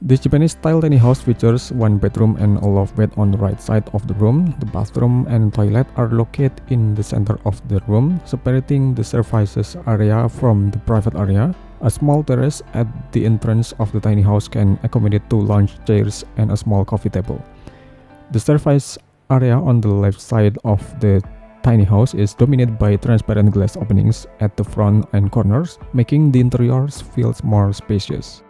This Japanese-style tiny house features one bedroom and a loft bed on the right side of the room. The bathroom and toilet are located in the center of the room, separating the services area from the private area. A small terrace at the entrance of the tiny house can accommodate 2 lounge chairs and a small coffee table. The service area on the left side of the tiny house is dominated by transparent glass openings at the front and corners, making the interiors feel more spacious.